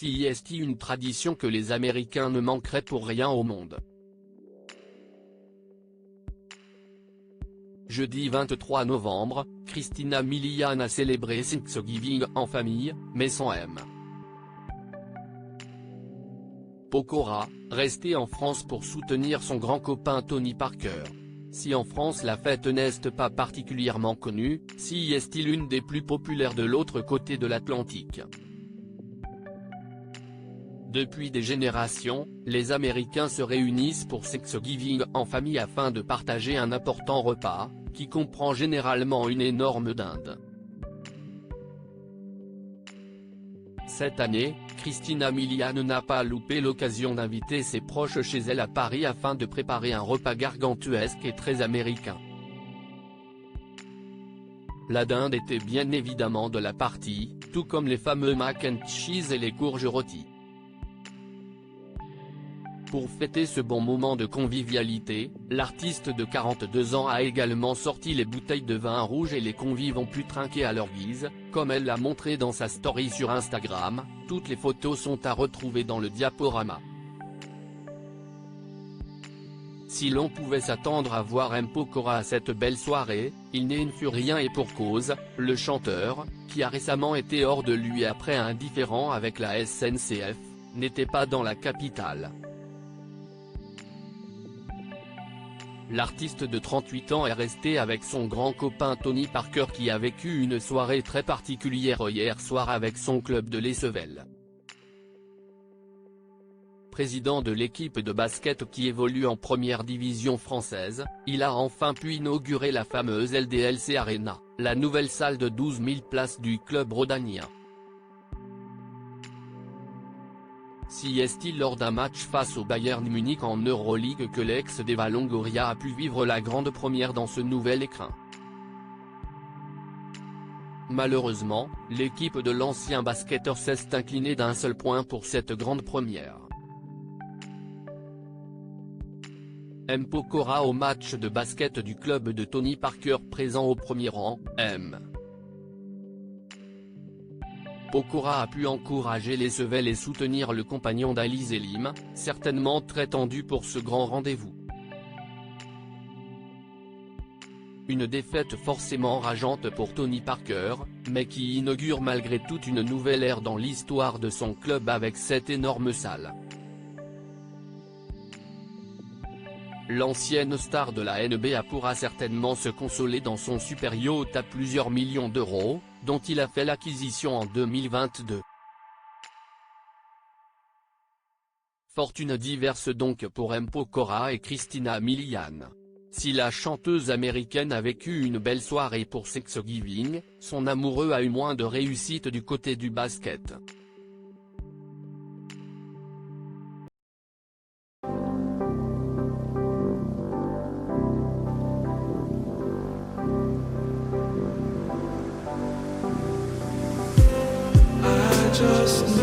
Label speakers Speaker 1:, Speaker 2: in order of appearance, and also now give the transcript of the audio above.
Speaker 1: C'est une tradition que les Américains ne manqueraient pour rien au monde. Jeudi 23 novembre, Christina Milian a célébré Thanksgiving en famille, mais sans M. Pokora, resté en France pour soutenir son grand copain Tony Parker. Si en France la fête n'est pas particulièrement connue, c'est l'une des plus populaires de l'autre côté de l'Atlantique. Depuis des générations, les Américains se réunissent pour Thanksgiving en famille afin de partager un important repas, qui comprend généralement une énorme dinde. Cette année, Christina Milian n'a pas loupé l'occasion d'inviter ses proches chez elle à Paris afin de préparer un repas gargantuesque et très américain. La dinde était bien évidemment de la partie, tout comme les fameux mac and cheese et les courges rôties. Pour fêter ce bon moment de convivialité, l'artiste de 42 ans a également sorti les bouteilles de vin rouge et les convives ont pu trinquer à leur guise, comme elle l'a montré dans sa story sur Instagram. Toutes les photos sont à retrouver dans le diaporama. Si l'on pouvait s'attendre à voir M. Pokora à cette belle soirée, il n'en fut rien et pour cause, le chanteur, qui a récemment été hors de lui après un différend avec la SNCF, n'était pas dans la capitale. L'artiste de 38 ans est resté avec son grand copain Tony Parker qui a vécu une soirée très particulière hier soir avec son club de l'Essevel. Président de l'équipe de basket qui évolue en première division française, il a enfin pu inaugurer la fameuse LDLC Arena, la nouvelle salle de 12 000 places du club rhodanien. C'est lors d'un match face au Bayern Munich en Euroleague que l'ex d'Eva Longoria a pu vivre la grande première dans ce nouvel écrin. Malheureusement, l'équipe de l'ancien basketteur s'est inclinée d'un seul point pour cette grande première. M. Pokora au match de basket du club de Tony Parker présent au premier rang, M. Pokora a pu encourager l'Essevel et soutenir le compagnon d'Alize Elim, certainement très tendu pour ce grand rendez-vous. Une défaite forcément rageante pour Tony Parker, mais qui inaugure malgré tout une nouvelle ère dans l'histoire de son club avec cette énorme salle. L'ancienne star de la NBA pourra certainement se consoler dans son super yacht à plusieurs millions d'euros, dont il a fait l'acquisition en 2022. Fortune diverse donc pour M. Pokora et Christina Milian. Si la chanteuse américaine a vécu une belle soirée pour Thanksgiving, son amoureux a eu moins de réussite du côté du basket.
Speaker 2: Just